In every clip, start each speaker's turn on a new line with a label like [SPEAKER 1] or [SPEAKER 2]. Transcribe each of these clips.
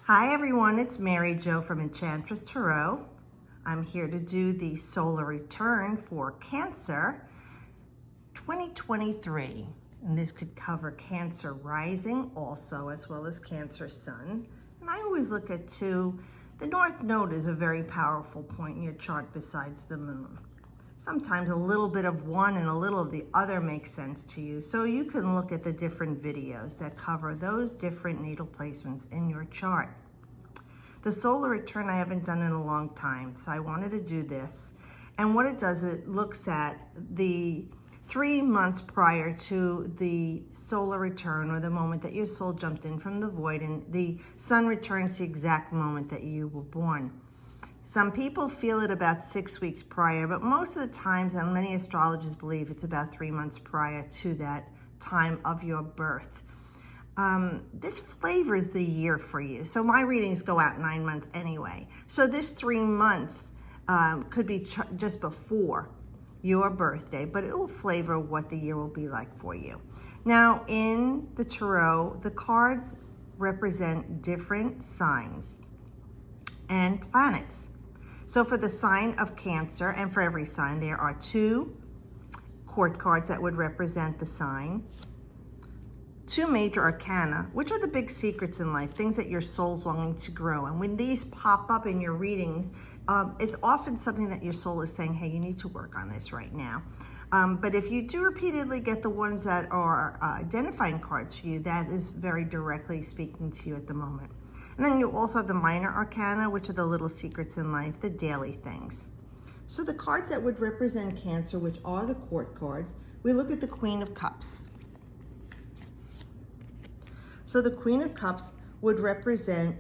[SPEAKER 1] Hi everyone, it's Mary Jo from Enchantress Tarot. I'm here to do the solar return for Cancer 2023. And this could cover Cancer rising also, as well as Cancer sun. And I always look at two. The North Node is a very powerful point in your chart besides the moon. Sometimes a little bit of one and a little of the other makes sense to you. So you can look at the different videos that cover those different natal placements in your chart. The solar return I haven't done in a long time, so I wanted to do this. And what it does, it looks at the 3 months prior to the solar return, or the moment that your soul jumped in from the void, and the sun returns the exact moment that you were born. Some people feel it about 6 weeks prior, but most of the times, and many astrologers believe it's about 3 months prior to that time of your birth. This flavors the year for you. So my readings go out 9 months anyway. So this 3 months could be just before your birthday, but it will flavor what the year will be like for you. Now in the tarot, the cards represent different signs and planets. So for the sign of Cancer, and for every sign, there are 2 court cards that would represent the sign, 2 major arcana, which are the big secrets in life, things that your soul's longing to grow. And when these pop up in your readings, it's often something that your soul is saying, hey, you need to work on this right now. But if you do repeatedly get the ones that are identifying cards for you, that is very directly speaking to you at the moment. And then you also have the minor arcana, which are the little secrets in life, the daily things. So the cards that would represent Cancer, which are the court cards, we look at the Queen of Cups. So the Queen of Cups would represent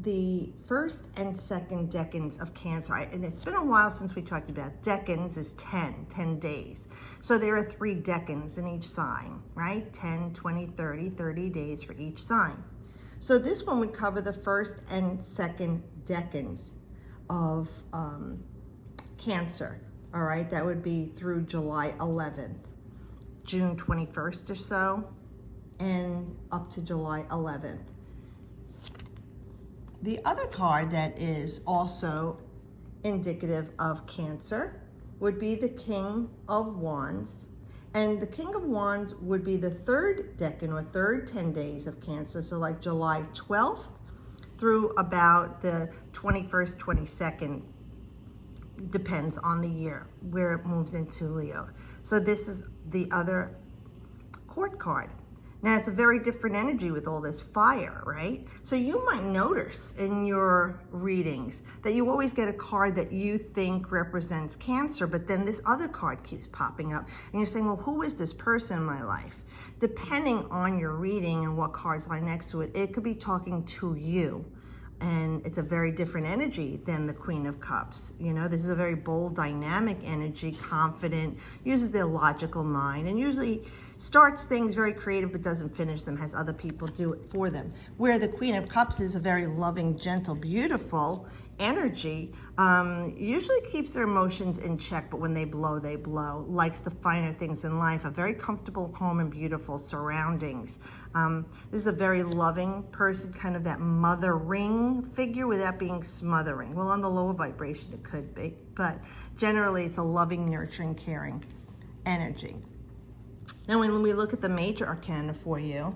[SPEAKER 1] the first and second decans of Cancer. And it's been a while since we talked about decans is 10 days. So there are 3 decans in each sign, right? 10, 20, 30 days for each sign. So this one would cover the first and second decans of Cancer, all right? That would be through July 11th. June 21st or so, and up to July 11th. The other card that is also indicative of Cancer would be the King of Wands. And the King of Wands would be the 3rd decan, or third 10 days of Cancer. So like July 12th through about the 21st, 22nd, depends on the year where it moves into Leo. So this is the other court card. Now it's a very different energy with all this fire, right? So you might notice in your readings that you always get a card that you think represents Cancer, but then this other card keeps popping up and you're saying, well, who is this person in my life? Depending on your reading and what cards lie next to it, it could be talking to you. And it's a very different energy than the Queen of Cups. You know, this is a very bold, dynamic energy, confident, uses their logical mind, and usually starts things very creative but doesn't finish them, has other people do it for them. Where the Queen of Cups is a very loving, gentle, beautiful energy, usually keeps their emotions in check, but when they blow, likes the finer things in life, a very comfortable home and beautiful surroundings. This is a very loving person, kind of that mothering figure without being smothering. Well, on the lower vibration it could be, but generally it's a loving, nurturing, caring energy. Now when we look at the major arcana for you,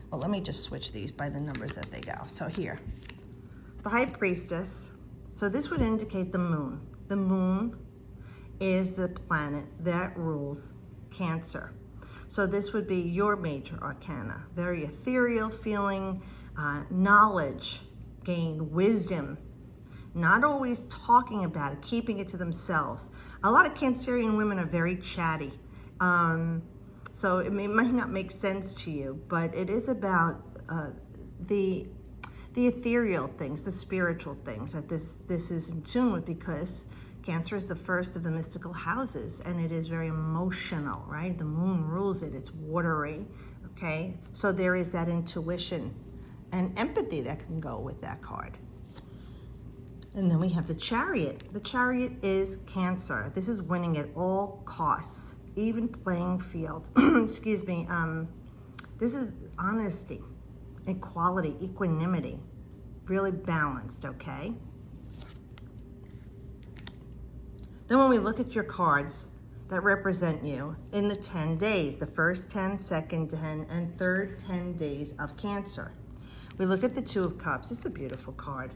[SPEAKER 1] well, let me just switch these by the numbers that they go. So here, the High Priestess. So this would indicate the moon. The moon is the planet that rules Cancer. So this would be your major arcana. Very ethereal feeling, knowledge, gain, wisdom. Not always talking about it, keeping it to themselves. A lot of Cancerian women are very chatty. So it might not make sense to you, but it is about the ethereal things, the spiritual things that this is in tune with, because Cancer is the first of the mystical houses, and it is very emotional, right? The moon rules it, it's watery, okay? So there is that intuition and empathy that can go with that card. And then we have the Chariot. The Chariot is Cancer. This is winning at all costs, even playing field. Excuse me. This is honesty. equality, equanimity, really balanced, okay? Then when we look at your cards that represent you in the 10 days, the first 10, second 10, and third 10 days of Cancer, we look at the Two of Cups. It's a beautiful card,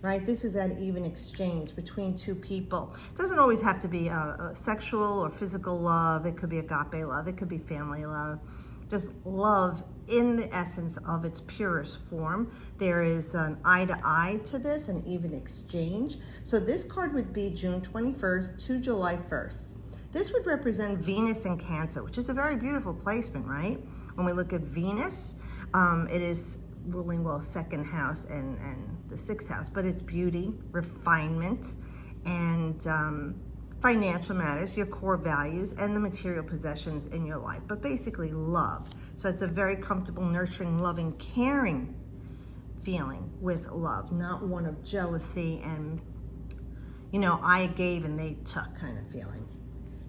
[SPEAKER 1] right? This is that even exchange between two people. It doesn't always have to be a sexual or physical love. It could be agape love. It could be family love. Just love in the essence of its purest form. There is an eye to eye to this, an even exchange. So this card would be June 21st to July 1st. This would represent Venus in Cancer, which is a very beautiful placement, right? When we look at Venus, it is ruling, well, second house and the sixth house, but it's beauty, refinement, and financial matters, your core values, and the material possessions in your life, but basically love. So it's a very comfortable, nurturing, loving, caring feeling with love, not one of jealousy and, you know, I gave and they took kind of feeling.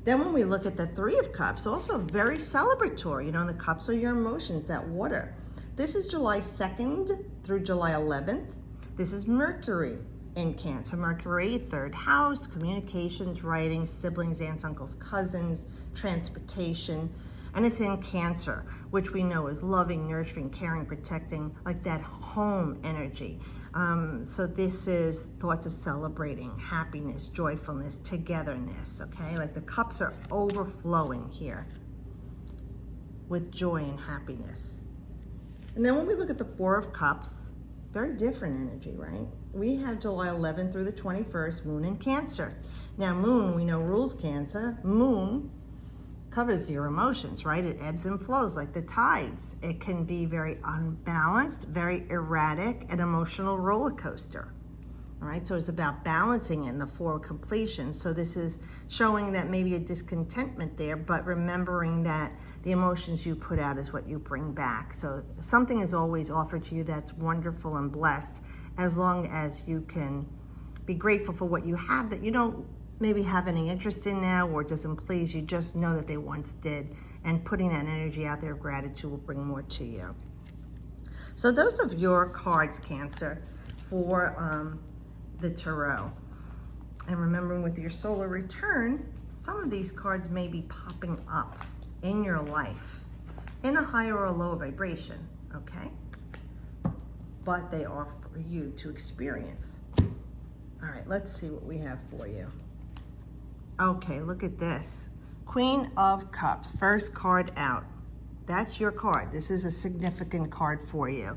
[SPEAKER 1] Then when we look at the Three of Cups, also very celebratory. You know, the cups are your emotions, that water. This is July 2nd through July 11th. This is Mercury in Cancer. Mercury, third house, communications, writing, siblings, aunts, uncles, cousins, transportation. And it's in Cancer, which we know is loving, nurturing, caring, protecting, like that home energy. So this is thoughts of celebrating, happiness, joyfulness, togetherness, okay? Like the cups are overflowing here with joy and happiness. And then when we look at the Four of Cups, very different energy, right? We have July 11th through the 21st, Moon in Cancer. Now Moon, we know, rules Cancer. Moon covers your emotions, right? It ebbs and flows like the tides. It can be very unbalanced, very erratic, an emotional roller coaster. All right, so it's about balancing in the Four of Completion. So this is showing that maybe a discontentment there, but remembering that the emotions you put out is what you bring back. So something is always offered to you that's wonderful and blessed, as long as you can be grateful for what you have that you don't maybe have any interest in now or doesn't please you, just know that they once did, and putting that energy out there of gratitude will bring more to you. So those are your cards, Cancer, for the Tarot. And remembering with your solar return, some of these cards may be popping up in your life in a higher or lower vibration, okay? But they are for you to experience. All right, let's see what we have for you. Okay, look at this. Queen of Cups, first card out. That's your card. This is a significant card for you.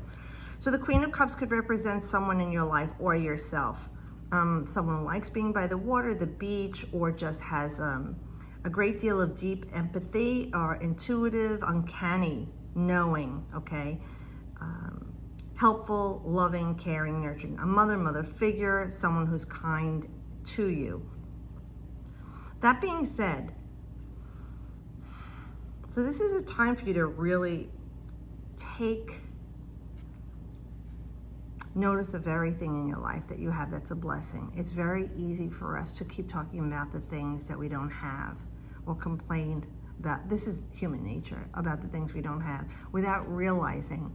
[SPEAKER 1] So the Queen of Cups could represent someone in your life or yourself. Someone who likes being by the water, the beach, or just has a great deal of deep empathy or intuitive, uncanny knowing, okay? Helpful, loving, caring, nurturing. A mother figure, someone who's kind to you. That being said, so this is a time for you to really take notice of everything in your life that you have that's a blessing. It's very easy for us to keep talking about the things that we don't have or complain about. This is human nature, about the things we don't have, without realizing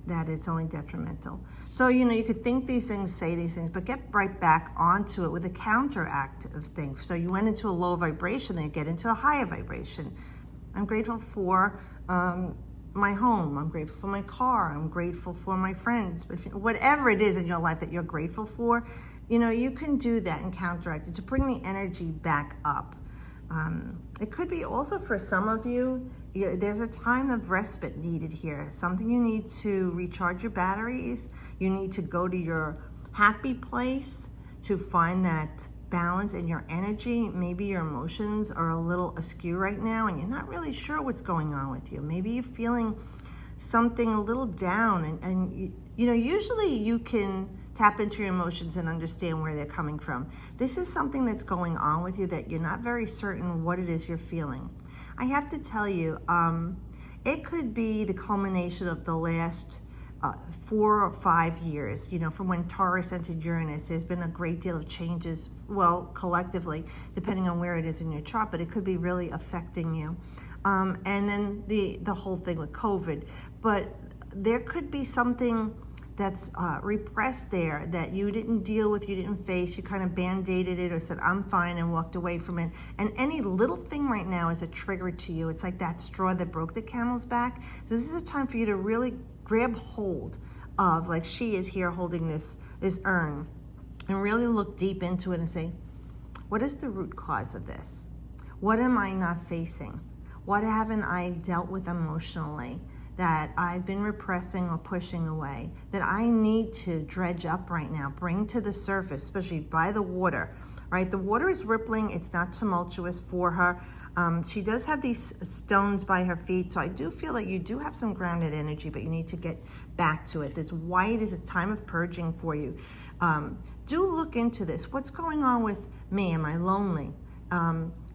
[SPEAKER 1] that it's only detrimental. So, you know, you could think these things, say these things, but get right back onto it with a counteract of things. So you went into a low vibration, then you get into a higher vibration. I'm grateful for my home. I'm grateful for my car. I'm grateful for my friends. Whatever it is in your life that you're grateful for, you know, you can do that and counteract it to bring the energy back up. It could be also for some of you, there's a time of respite needed here. Something you need to recharge your batteries. You need to go to your happy place to find that balance in your energy. Maybe your emotions are a little askew right now and you're not really sure what's going on with you. Maybe you're feeling something a little down and you know, usually you can tap into your emotions and understand where they're coming from. This is something that's going on with you that you're not very certain what it is you're feeling. I have to tell you, it could be the culmination of the last 4 or 5 years, you know, from when Taurus entered Uranus. There's been a great deal of changes, well, collectively, depending on where it is in your chart, but it could be really affecting you. And then the whole thing with COVID. But there could be something that's repressed there that you didn't deal with, you didn't face, you kind of band-aided it or said, I'm fine, and walked away from it. And any little thing right now is a trigger to you. It's like that straw that broke the camel's back. So this is a time for you to really grab hold of, like she is here holding this urn, and really look deep into it and say, what is the root cause of this? What am I not facing? What haven't I dealt with emotionally that I've been repressing or pushing away, that I need to dredge up right now, bring to the surface, especially by the water, right? The water is rippling, it's not tumultuous for her. She does have these stones by her feet, so I do feel like you do have some grounded energy, but you need to get back to it. This white is a time of purging for you. Do look into this. What's going on with me? Am I lonely?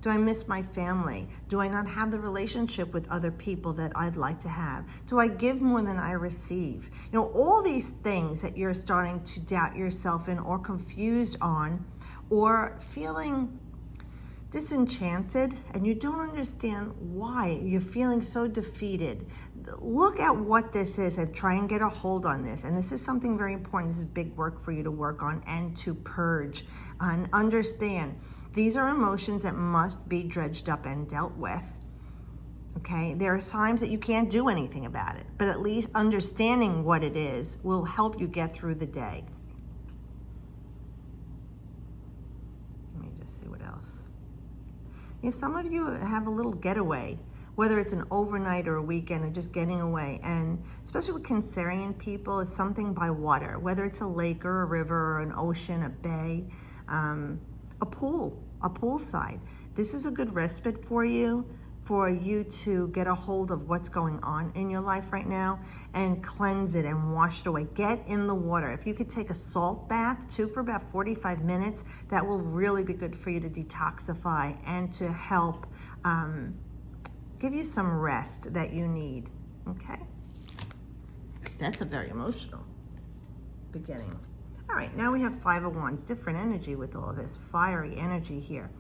[SPEAKER 1] Do I miss my family? Do I not have the relationship with other people that I'd like to have? Do I give more than I receive? You know, all these things that you're starting to doubt yourself in or confused on or feeling disenchanted and you don't understand why you're feeling so defeated. Look at what this is and try and get a hold on this. And this is something very important. This is big work for you to work on and to purge and understand. These are emotions that must be dredged up and dealt with. Okay, there are times that you can't do anything about it, but at least understanding what it is will help you get through the day. Let me just see what else. Yeah, some of you have a little getaway, whether it's an overnight or a weekend or just getting away. And especially with Cancerian people, it's something by water, whether it's a lake or a river or an ocean, a bay, a poolside. This is a good respite for you to get a hold of what's going on in your life right now and cleanse it and wash it away. Get in the water. If you could take a salt bath too for about 45 minutes, that will really be good for you to detoxify and to help give you some rest that you need. Okay? That's a very emotional beginning. All right, now we have Five of Wands, different energy with all this, fiery energy here.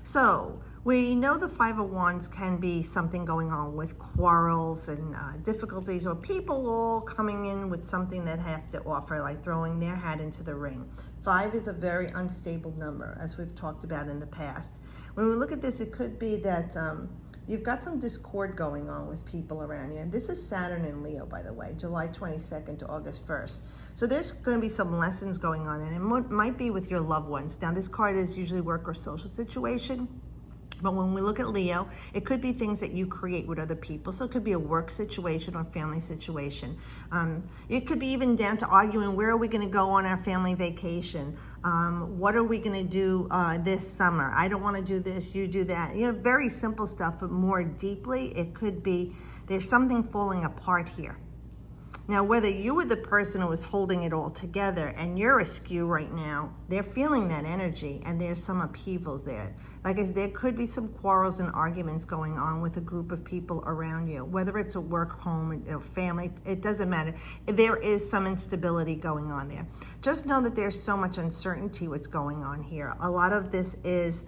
[SPEAKER 1] So we know the Five of Wands can be something going on with quarrels and difficulties or people all coming in with something that have to offer, like throwing their hat into the ring. 5 is a very unstable number, as we've talked about in the past. When we look at this, it could be that you've got some discord going on with people around you. And this is Saturn in Leo, by the way, July 22nd to August 1st. So there's going to be some lessons going on, and it might be with your loved ones. Now, this card is usually work or social situation. But when we look at Leo, it could be things that you create with other people. So it could be a work situation or family situation. It could be even down to arguing, where are we going to go on our family vacation? What are we going to do this summer? I don't want to do this, you do that. You know, very simple stuff, but more deeply, it could be there's something falling apart here. Now, whether you were the person who was holding it all together and you're askew right now, they're feeling that energy and there's some upheavals there. Like I said, there could be some quarrels and arguments going on with a group of people around you, whether it's a work, home, or family, it doesn't matter. There is some instability going on there. Just know that there's so much uncertainty what's going on here. A lot of this is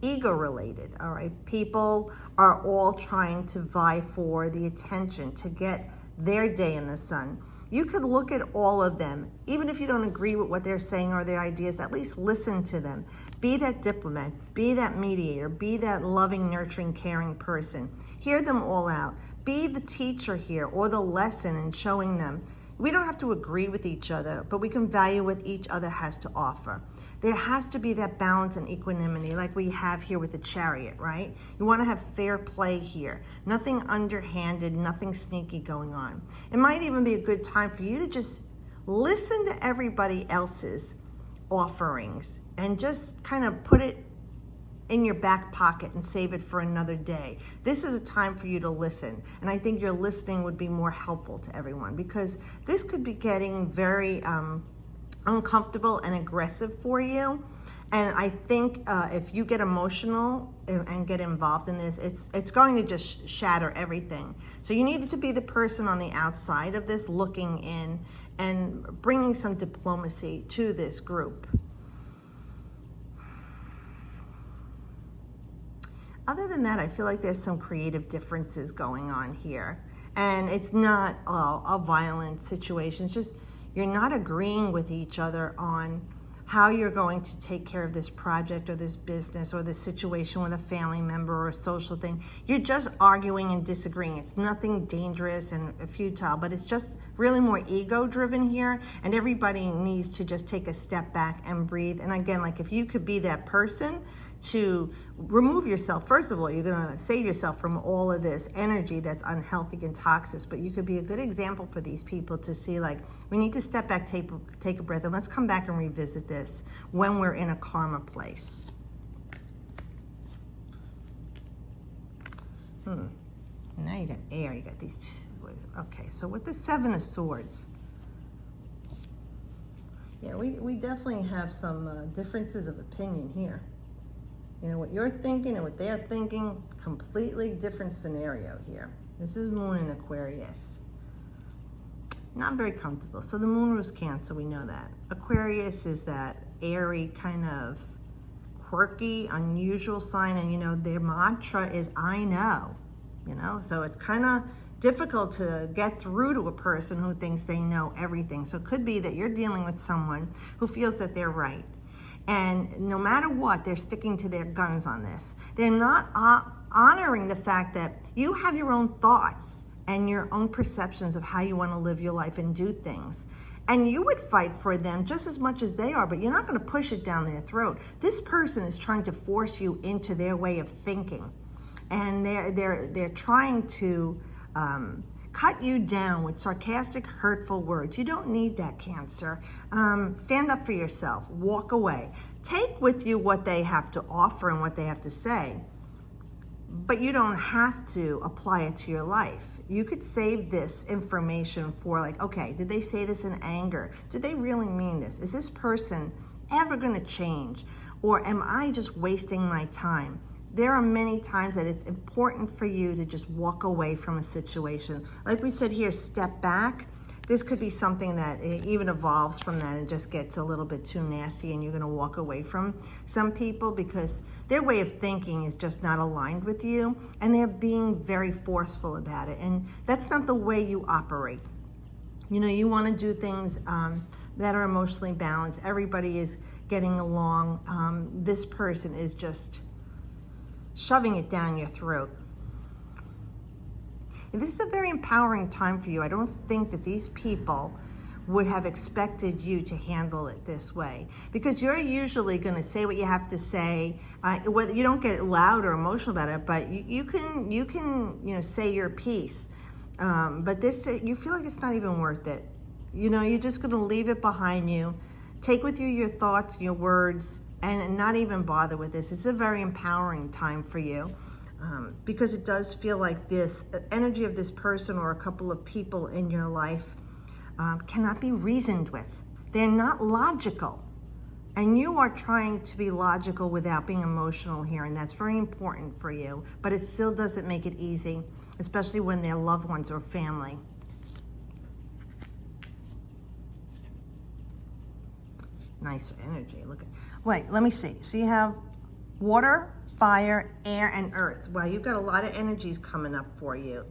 [SPEAKER 1] ego related, all right? People are all trying to vie for the attention, to get their day in the sun. You could look at all of them, even if you don't agree with what they're saying or their ideas, at least listen to them. Be that diplomat, be that mediator, be that loving, nurturing, caring person. Hear them all out. Be the teacher here or the lesson in showing them. We don't have to agree with each other, but we can value what each other has to offer. There has to be that balance and equanimity like we have here with the Chariot, right? You want to have fair play here. Nothing underhanded, nothing sneaky going on. It might even be a good time for you to just listen to everybody else's offerings and just kind of put it in your back pocket and save it for another day. This is a time for you to listen. And I think your listening would be more helpful to everyone, because this could be getting very uncomfortable and aggressive for you. And I think if you get emotional and get involved in this, it's going to just shatter everything. So you need to be the person on the outside of this, looking in and bringing some diplomacy to this group. Other than that, I feel like there's some creative differences going on here. And it's not a violent situation. It's just you're not agreeing with each other on how you're going to take care of this project or this business or this situation with a family member or a social thing. You're just arguing and disagreeing. It's nothing dangerous and futile, but it's just really more ego driven here, and everybody needs to just take a step back and breathe. And again, like if you could be that person to remove yourself, first of all, you're gonna save yourself from all of this energy that's unhealthy and toxic, but you could be a good example for these people to see, like, we need to step back, take a breath, and let's come back and revisit this when we're in a karma place. Now you got air, you got these two. Okay, so with the Seven of Swords, yeah, we definitely have some differences of opinion here. You know, what you're thinking and what they're thinking, completely different scenario here. This is Moon in Aquarius. Not very comfortable. So the Moon rules Cancer, we know that. Aquarius is that airy, kind of quirky, unusual sign, and you know, their mantra is, I know. You know, so it's kind of difficult to get through to a person who thinks they know everything. So it could be that you're dealing with someone who feels that they're right. And no matter what, they're sticking to their guns on this. They're not honoring the fact that you have your own thoughts and your own perceptions of how you want to live your life and do things. And you would fight for them just as much as they are, but you're not going to push it down their throat. This person is trying to force you into their way of thinking. And they're trying to cut you down with sarcastic, hurtful words. You don't need that, Cancer. Stand up for yourself. Walk away. Take with you what they have to offer and what they have to say, but you don't have to apply it to your life. You could save this information for, like, okay, did they say this in anger? Did they really mean this? Is this person ever going to change? Or am I just wasting my time? There are many times that it's important for you to just walk away from a situation. Like we said here, step back. This could be something that even evolves from that and just gets a little bit too nasty, and you're gonna walk away from some people because their way of thinking is just not aligned with you, and they're being very forceful about it. And that's not the way you operate. You know, you wanna do things that are emotionally balanced. Everybody is getting along. This person is just shoving it down your throat. And this is a very empowering time for you. I don't think that these people would have expected you to handle it this way, because you're usually going to say what you have to say. Whether you don't get loud or emotional about it, but you can say your piece. But this, you feel like it's not even worth it. You know, you're just going to leave it behind you. Take with you your thoughts, your words, and not even bother with this. It's a very empowering time for you, because it does feel like this energy of this person or a couple of people in your life cannot be reasoned with. They're not logical. And you are trying to be logical without being emotional here, and that's very important for you. But it still doesn't make it easy, especially when they're loved ones or family. Nice energy. Look at, wait, let me see. So you have water, fire, air, and earth. Well, you've got a lot of energies coming up for you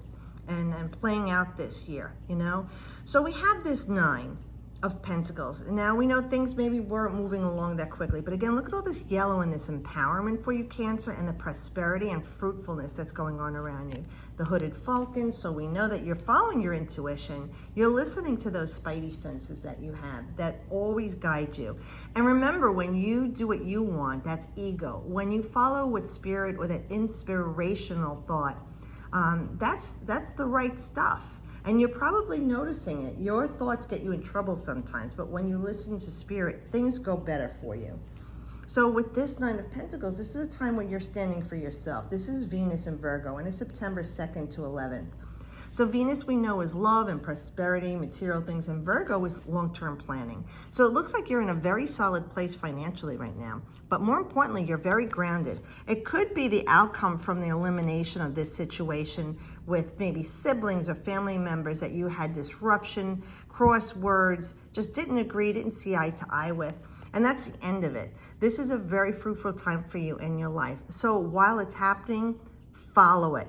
[SPEAKER 1] and playing out this year, you know? So we have this 9 of Pentacles. Now we know things maybe weren't moving along that quickly, but again, look at all this yellow and this empowerment for you, Cancer, and the prosperity and fruitfulness that's going on around you. The hooded falcon, so we know that you're following your intuition. You're listening to those spidey senses that you have that always guide you. And remember, when you do what you want, that's ego. When you follow what spirit or that inspirational thought, that's the right stuff. And you're probably noticing it. Your thoughts get you in trouble sometimes, but when you listen to spirit, things go better for you. So with this 9 of Pentacles, this is a time when you're standing for yourself. This is Venus in Virgo, and it's September 2nd to 11th. So Venus, we know, is love and prosperity, material things, and Virgo is long-term planning. So it looks like you're in a very solid place financially right now, but more importantly, you're very grounded. It could be the outcome from the elimination of this situation with maybe siblings or family members that you had disruption, cross words, just didn't agree, didn't see eye to eye with, and that's the end of it. This is a very fruitful time for you in your life. So while it's happening, follow it.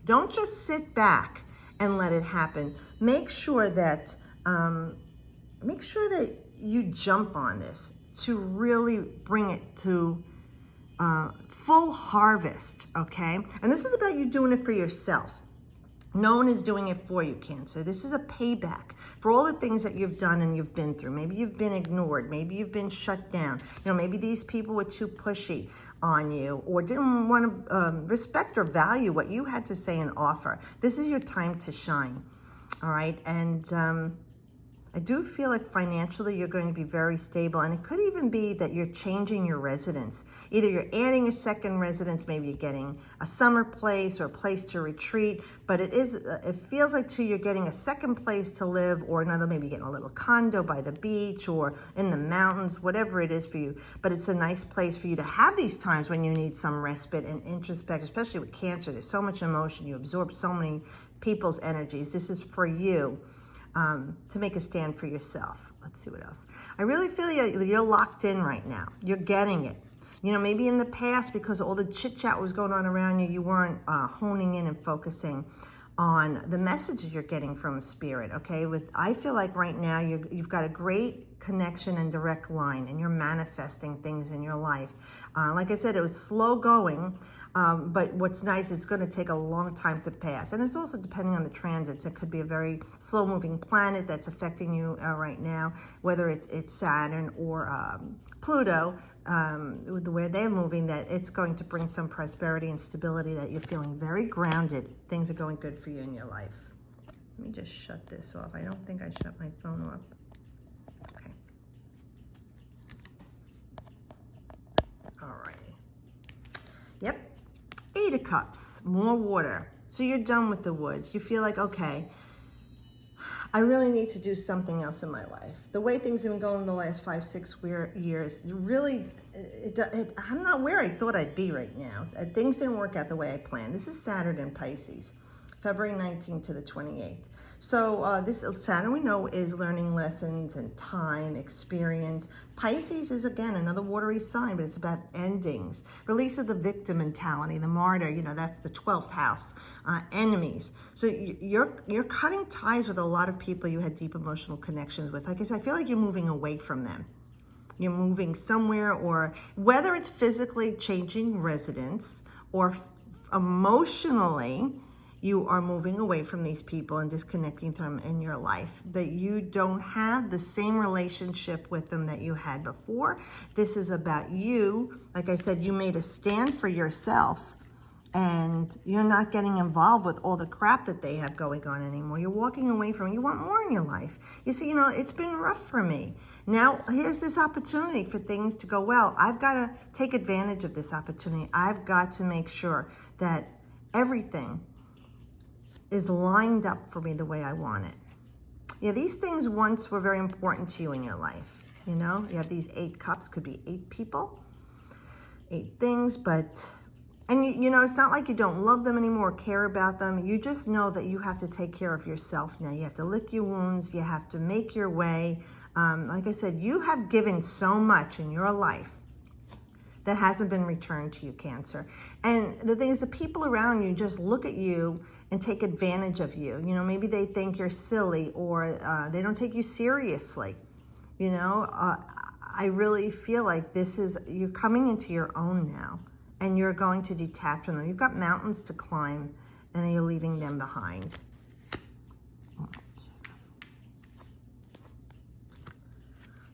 [SPEAKER 1] Don't just sit back and let it happen. Make sure that you jump on this to really bring it to full harvest, okay? And this is about you doing it for yourself. No one is doing it for you, Cancer. This is a payback for all the things that you've done and you've been through. Maybe you've been ignored. Maybe you've been shut down. You know, maybe these people were too pushy on you or didn't want to respect or value what you had to say and offer. This is your time to shine, all right? And I do feel like financially you're going to be very stable, and it could even be that you're changing your residence. Either you're adding a second residence, maybe you're getting a summer place or a place to retreat, but it feels like too you're getting a second place to live, or another, maybe getting a little condo by the beach or in the mountains, whatever it is for you. But it's a nice place for you to have these times when you need some respite and introspect, especially with Cancer. There's so much emotion. You absorb so many people's energies. This is for you. To make a stand for yourself. Let's see what else. I really feel you're locked in right now. You're getting it. You know, maybe in the past, because all the chit chat was going on around you, you weren't honing in and focusing on the messages you're getting from Spirit, okay? I feel like right now you've got a great connection and direct line, and you're manifesting things in your life. Like I said, it was slow going, but what's nice, it's going to take a long time to pass. And it's also depending on the transits. It could be a very slow-moving planet that's affecting you right now, whether it's Saturn or Pluto, where they're moving, that it's going to bring some prosperity and stability, that you're feeling very grounded. Things are going good for you in your life. Let me just shut this off. I don't think I shut my phone off. Okay. All right. Yep. 8 of Cups, more water. So you're done with the woods. You feel like, okay, I really need to do something else in my life. The way things have been going the last 5-6 years, really, I'm not where I thought I'd be right now. Things didn't work out the way I planned. This is Saturn in Pisces, February 19th to the 28th. So this Saturn, we know, is learning lessons and time, experience. Pisces is, again, another watery sign, but it's about endings. Release of the victim mentality, the martyr, you know, that's the 12th house. Enemies. So you're cutting ties with a lot of people you had deep emotional connections with. Like I said, I feel like you're moving away from them. You're moving somewhere, or whether it's physically changing residence or emotionally, you are moving away from these people and disconnecting from them in your life, that you don't have the same relationship with them that you had before. This is about you. Like I said, you made a stand for yourself, and you're not getting involved with all the crap that they have going on anymore. You're walking away from it. You want more in your life. You see, you know, it's been rough for me. Now, here's this opportunity for things to go well. I've got to take advantage of this opportunity. I've got to make sure that everything is lined up for me the way I want it. Yeah, these things once were very important to you in your life. You know, you have these 8 cups, could be 8 people, 8 things, but, and you know, it's not like you don't love them anymore, care about them. You just know that you have to take care of yourself now. You have to lick your wounds. You have to make your way. Like I said, you have given so much in your life that hasn't been returned to you, Cancer. And the thing is, the people around you just look at you and take advantage of you. You know, maybe they think you're silly, or they don't take you seriously. You know, I really feel like you're coming into your own now, and you're going to detach from them. You've got mountains to climb, and then you're leaving them behind.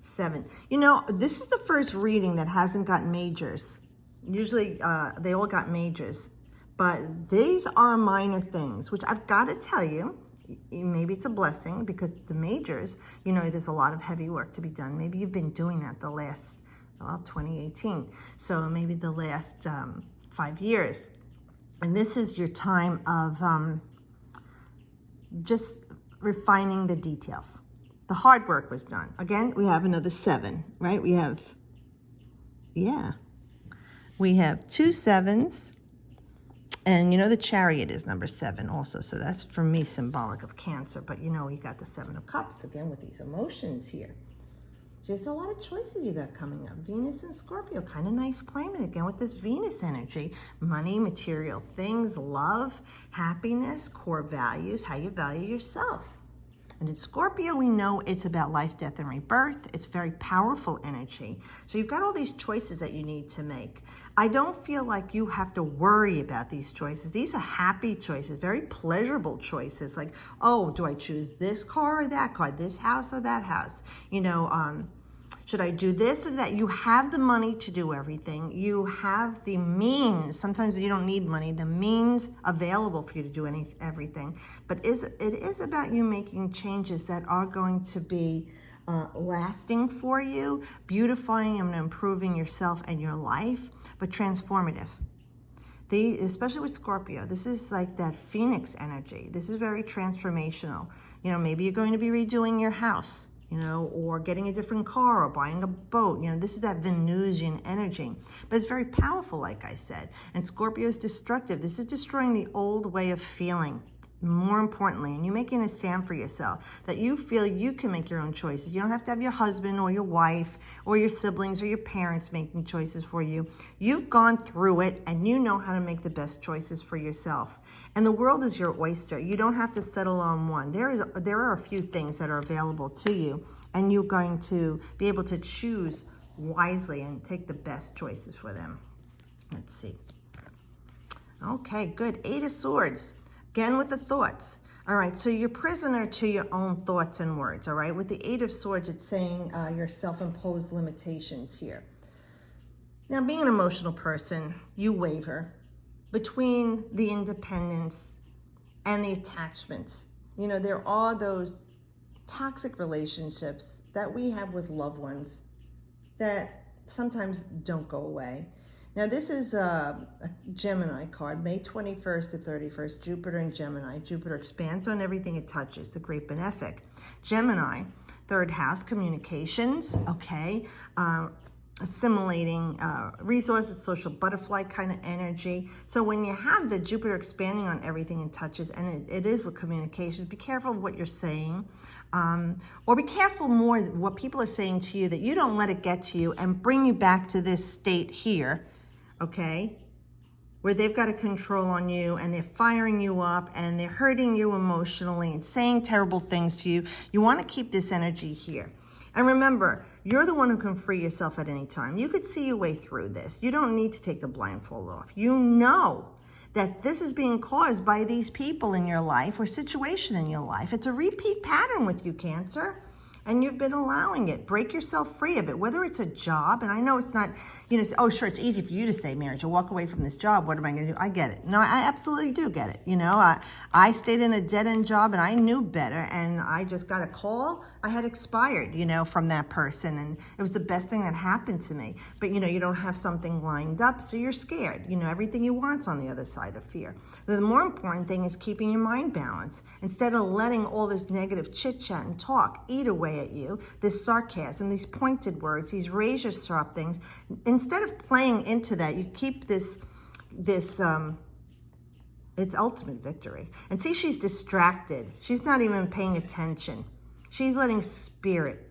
[SPEAKER 1] 7. You know, this is the first reading that hasn't got majors. Usually they all got majors, but these are minor things, which I've got to tell you, maybe it's a blessing, because the majors, you know, there's a lot of heavy work to be done. Maybe you've been doing that the last, 2018. So maybe the last 5 years. And this is your time of just refining the details. The hard work was done. Again, we have another 7, right? We have 2 7s. And you know, the Chariot is number 7 also. So that's, for me, symbolic of Cancer. But you know, you got the 7 of Cups again with these emotions here. There's a lot of choices you got coming up. Venus and Scorpio, kind of nice planet again with this Venus energy. Money, material things, love, happiness, core values, how you value yourself. And in Scorpio, we know it's about life, death, and rebirth. It's very powerful energy. So you've got all these choices that you need to make. I don't feel like you have to worry about these choices. These are happy choices, very pleasurable choices. Like, oh, do I choose this car or that car, this house or that house? You know, should I do this or that? You have the money to do everything. You have the means. Sometimes you don't need money. The means available for you to do everything. But it is about you making changes that are going to be lasting for you, beautifying and improving yourself and your life, but transformative. Especially with Scorpio, this is like that Phoenix energy. This is very transformational. You know, maybe you're going to be redoing your house, you know, or getting a different car or buying a boat. You know, this is that Venusian energy. But it's very powerful, like I said. And Scorpio is destructive. This is destroying the old way of feeling. More importantly, and you're making a stand for yourself, that you feel you can make your own choices. You don't have to have your husband or your wife or your siblings or your parents making choices for you. You've gone through it and you know how to make the best choices for yourself. And the world is your oyster. You don't have to settle on one. There are a few things that are available to you, and you're going to be able to choose wisely and take the best choices for them. Let's see. Okay, good. 8 of Swords. Again with the thoughts. All right, so you're prisoner to your own thoughts and words, all right? With the 8 of Swords, it's saying your self-imposed limitations here. Now, being an emotional person, you waver between the independence and the attachments. You know, there are those toxic relationships that we have with loved ones that sometimes don't go away. Now, this is a Gemini card, May 21st to 31st, Jupiter and Gemini. Jupiter expands on everything it touches, the great benefic. Gemini, 3rd house, communications, okay, assimilating resources, social butterfly kind of energy. So when you have the Jupiter expanding on everything it touches, and it is with communications, be careful of what you're saying. Or be careful more what people are saying to you, that you don't let it get to you and bring you back to this state here, okay, where they've got a control on you and they're firing you up and they're hurting you emotionally and saying terrible things to you. You want to keep this energy here. And remember, you're the one who can free yourself at any time. You could see your way through this. You don't need to take the blindfold off. You know that this is being caused by these people in your life or situation in your life. It's a repeat pattern with you, Cancer. And you've been allowing it. Break yourself free of it, whether it's a job. And I know it's not, you know, oh, sure, it's easy for you to say, Mary, to walk away from this job. What am I going to do? I get it. No, I absolutely do get it. You know, I stayed in a dead-end job and I knew better. And I just got a call. I had expired, you know, from that person. And it was the best thing that happened to me. But, you know, you don't have something lined up, so you're scared. You know, everything you want's on the other side of fear. The more important thing is keeping your mind balanced. Instead of letting all this negative chit-chat and talk eat away at you, this sarcasm, these pointed words, these razor-sharp things, instead of playing into that, you keep it's ultimate victory. And see, she's distracted. She's not even paying attention. She's letting spirit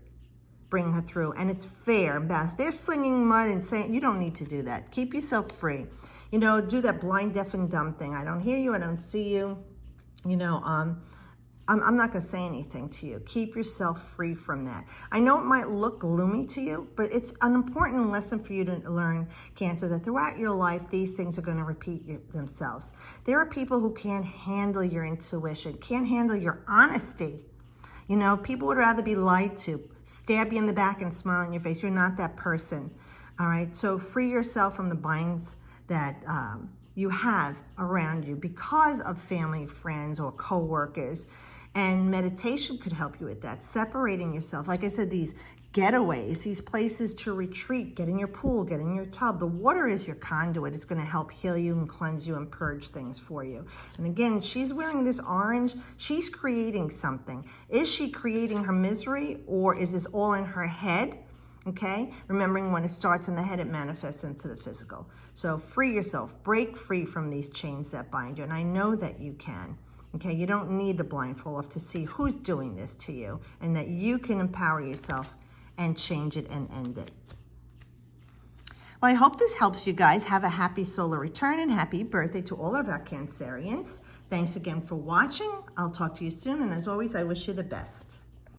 [SPEAKER 1] bring her through, and it's fair. If they're slinging mud and saying, you don't need to do that. Keep yourself free. You know, do that blind, deaf, and dumb thing. I don't hear you. I don't see you. You know, I'm not going to say anything to you. Keep yourself free from that. I know it might look gloomy to you, but it's an important lesson for you to learn, Cancer, that throughout your life, these things are going to repeat themselves. There are people who can't handle your intuition, can't handle your honesty. You know, people would rather be lied to, stab you in the back and smile in your face. You're not that person, all right? So free yourself from the binds that you have around you because of family, friends, or co-workers. And meditation could help you with that, separating yourself. Like I said, these getaways, these places to retreat, get in your pool, get in your tub. The water is your conduit. It's going to help heal you and cleanse you and purge things for you. And again, she's wearing this orange. She's creating something. Is she creating her misery, or is this all in her head? Okay, remembering when it starts in the head, it manifests into the physical. So free yourself, break free from these chains that bind you. And I know that you can. Okay, you don't need the blindfold off to see who's doing this to you, and that you can empower yourself and change it and end it. Well, I hope this helps you guys. Have a happy solar return and happy birthday to all of our Cancerians. Thanks again for watching. I'll talk to you soon, and as always, I wish you the best.